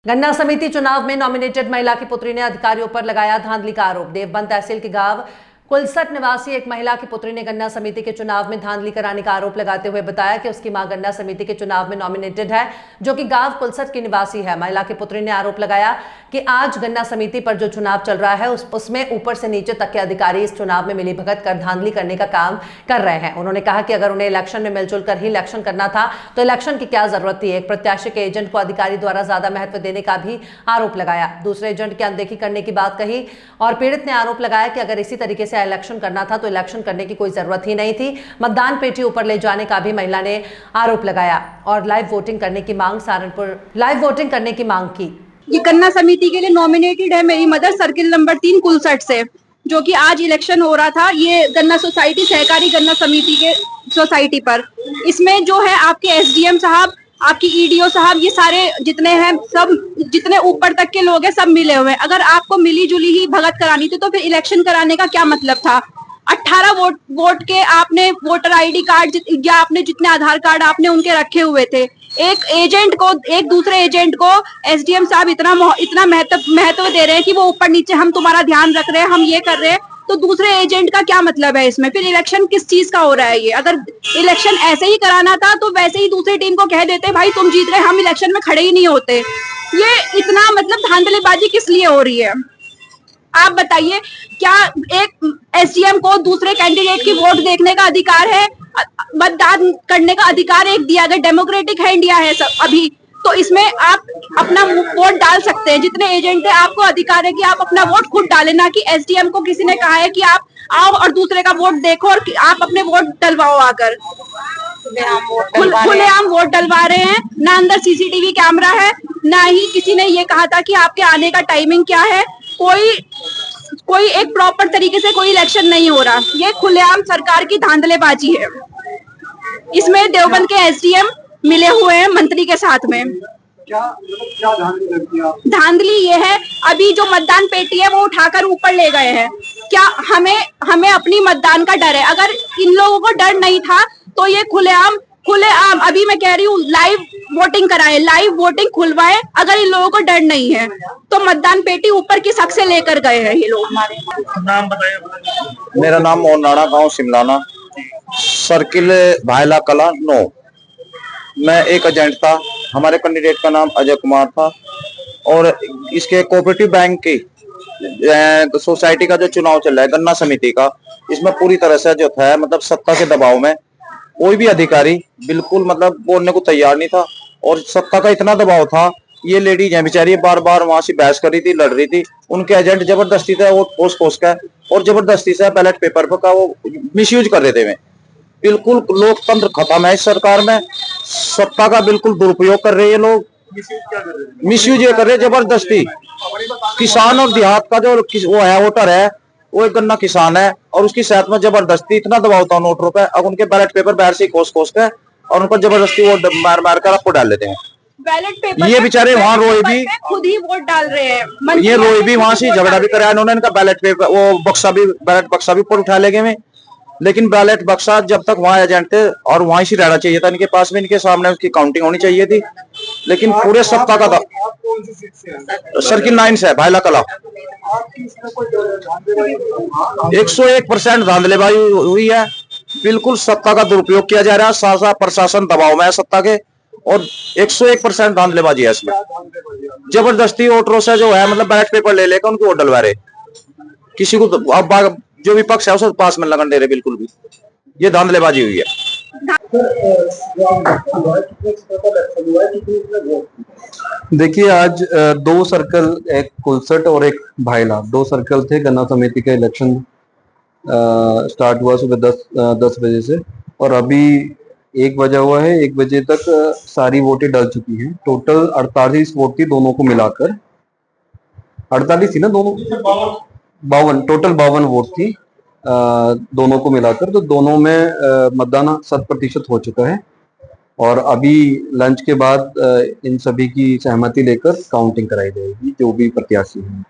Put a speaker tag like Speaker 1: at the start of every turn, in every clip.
Speaker 1: गन्ना समिति चुनाव में नॉमिनेटेड महिला की पुत्री ने अधिकारियों पर लगाया धांधली का आरोप। देवबंद तहसील के गांव कुलसट निवासी एक महिला की पुत्री ने गन्ना समिति के चुनाव में धांधली कराने का आरोप लगाते हुए बताया कि उसकी मां गन्ना समिति के चुनाव में नॉमिनेटेड है, जो कि गांव कुलसट की निवासी है। महिला की पुत्री ने आरोप लगाया कि आज गन्ना समिति पर जो चुनाव चल रहा है उसमें ऊपर से नीचे तक के अधिकारी इस चुनाव में मिलीभगत कर धांधली करने का काम कर रहे हैं। उन्होंने कहा कि अगर उन्हें इलेक्शन में मिलजुल कर ही इलेक्शन करना था तो इलेक्शन की क्या जरूरत थी। एक प्रत्याशी के एजेंट को अधिकारी द्वारा ज्यादा महत्व देने का भी आरोप लगाया। दूसरे एजेंट की अनदेखी करने की बात कही और पीड़ित ने आरोप लगाया कि अगर इसी तरीके से इलेक्शन करना था तो इलेक्शन करने की कोई जरूरत ही नहीं थी। मतदान पेटी ऊपर ले जाने का भी महिला ने आरोप लगाया और लाइव वोटिंग करने की मांग की।
Speaker 2: ये गन्ना समिति के लिए नॉमिनेटेड है मेरी मदर, सर्किल नंबर 3 कुलसट से, जो कि आज इलेक्शन हो रहा था ये गन्ना सोसाइटी सहकारी गन्ना समिति के सोसाइटी पर। इसमें जो है आपके एसडीएम साहब, आपकी ईडीओ साहब, ये सारे जितने हैं सब, जितने ऊपर तक के लोग हैं सब मिले हुए हैं। अगर आपको मिली जुली ही भगत करानी थी तो फिर इलेक्शन कराने का क्या मतलब था। 18 वोट के आपने वोटर आईडी कार्ड या आपने जितने आधार कार्ड आपने उनके रखे हुए थे। एक दूसरे एजेंट को एसडीएम साहब इतना महत्व दे रहे हैं कि वो ऊपर नीचे हम तुम्हारा ध्यान रख रहे हैं, हम ये कर रहे हैं, तो दूसरे एजेंट का क्या मतलब है इसमें। फिर इलेक्शन किस चीज का हो रहा है ये। अगर इलेक्शन ऐसे ही कराना था तो वैसे ही दूसरी टीम को कह देते भाई तुम जीत रहे, हम इलेक्शन में खड़े ही नहीं होते। ये इतना मतलब धांधलीबाजी किस लिए हो रही है आप बताइए। क्या एक एसडीएम को दूसरे कैंडिडेट की वोट देखने का अधिकार है, मतदान करने का अधिकार एक दिया गया, डेमोक्रेटिक है इंडिया है सब अभी, तो इसमें आप अपना वोट डाल सकते हैं। जितने एजेंट है आपको अधिकार है कि आप अपना वोट खुद डालें, ना कि एसडीएम को किसी ने कहा है कि आप आओ और दूसरे का वोट देखो और आप अपने वोट डलवाओ आकर। खुलेआम वोट डलवा रहे हैं, ना अंदर सीसीटीवी कैमरा है, ना ही किसी ने ये कहा था कि आपके आने का टाइमिंग क्या है। कोई एक प्रॉपर तरीके से कोई इलेक्शन नहीं हो रहा। ये खुलेआम सरकार की धांधलेबाजी है। इसमें देवबंद के एसडीएम मिले हुए हैं मंत्री के साथ में।
Speaker 3: क्या धांधली लगती है?
Speaker 2: धांधली ये है, अभी जो मतदान पेटी है वो उठाकर ऊपर ले गए हैं। क्या हमें अपनी मतदान का डर है। अगर इन लोगों को डर नहीं था तो ये खुलेआम अभी मैं कह रही हूँ लाइव वोटिंग कराएं, लाइव वोटिंग खुलवाएं। अगर इन लोगों को डर नहीं है तो मतदान पेटी ऊपर की शक से लेकर गए हैं ये लोग।
Speaker 3: नाम बताइए।
Speaker 4: मेरा नाम मोहनाना, गांव शिमलाना, सर्किल भायला कला 9। मैं एक एजेंट था। हमारे कैंडिडेट का नाम अजय कुमार था और इसके कोऑपरेटिव बैंक की सोसाइटी का जो चुनाव चल रहा है गन्ना समिति का, इसमें पूरी तरह से जो था मतलब सत्ता के दबाव में कोई भी अधिकारी बिल्कुल मतलब बोलने को तैयार नहीं था और सत्ता का इतना दबाव था। ये लेडीज है बेचारी, बार बार वहां से बहस कर रही थी, लड़ रही थी। उनके एजेंट जबरदस्ती से वो पोस का और जबरदस्ती से बैलेट पेपर का वो मिसयूज कर रहे थे। बिल्कुल लोकतंत्र खत्म है इस सरकार में। सत्ता का बिल्कुल दुरुपयोग कर रहे हैं लोग। मिसयूज ये कर रहे हैं जबरदस्ती। किसान और देहात का जो वो है वोटर है, वो एक गन्ना किसान है और उसकी सेहत में जबरदस्ती इतना दबाव था नोटरों पे। अब उनके बैलेट पेपर बाहर से कोस के और उनको जबरदस्ती वो मार कर आपको डाल लेते हैं।
Speaker 2: बैलेट पेपर
Speaker 4: ये बेचारे वहाँ रोए भी,
Speaker 2: खुद ही वोट डाल रहे हैं।
Speaker 4: ये रोए भी वहां से झगड़ा भी कराया उन्होंने। इनका बैलेट पेपर वो बैलेट बक्सा भी ऊपर उठा ले गए। लेकिन बैलेट बक्सा जब तक वहाँ एजेंट थे और वहीं से रहना चाहिए था इनके पास में, इनके सामने उसकी काउंटिंग होनी चाहिए थी। लेकिन पूरे सत्ता का था। सर्किल 9 से भायला कला। 101% धांधलेबाजी हुई है। बिल्कुल सत्ता का दुरुपयोग किया जा रहा है। साथ प्रशासन दबाव में है सत्ता के और 101% धांधलेबाजी है इसमें। जबरदस्ती वोटरों से जो है मतलब बैलेट पेपर ले लेकर उनको वोट डलवा रहे। किसी को अब जो विपक्ष है उसे पास में लगन दे रहे। बिल्कुल भी ये धांधलेबाजी हुई है।
Speaker 5: देखिए आज 2 सर्कल, एक कुलसट और एक भायला, 2 सर्कल थे। गन्ना समिति का इलेक्शन स्टार्ट हुआ सुबह 10 बजे से और अभी 1 बजा हुआ है। 1 बजे तक सारी वोटें डल चुकी हैं। टोटल 48 वोट थी दोनों को मिलाकर। 48 थी ना दोनों, 52 टोटल 52 वोट थी दोनों को मिलाकर। तो दोनों में मतदान 100% हो चुका है और अभी लंच के बाद इन सभी की सहमति लेकर काउंटिंग कराई जाएगी जो भी प्रत्याशी हैं।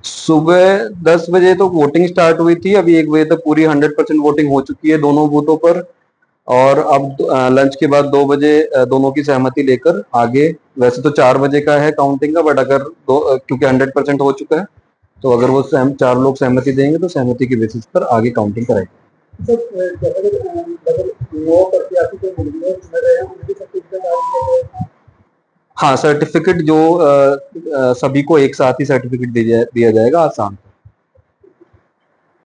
Speaker 5: सुबह 10 बजे तो वोटिंग स्टार्ट हुई थी। अभी 1 बजे तक पूरी 100% वोटिंग हो चुकी है दोनों बूथों पर और अब लंच के बाद 2 बजे दोनों की सहमति लेकर आगे, वैसे तो 4 बजे का है काउंटिंग का, बट अगर क्योंकि 100% हो चुका है, तो अगर वो 4 लोग सहमति देंगे तो सहमति के बेसिस पर आगे काउंटिंग कराएगी। हाँ, सर्टिफिकेट जो सभी को एक साथ ही सर्टिफिकेट दिया जाएगा आज शाम को।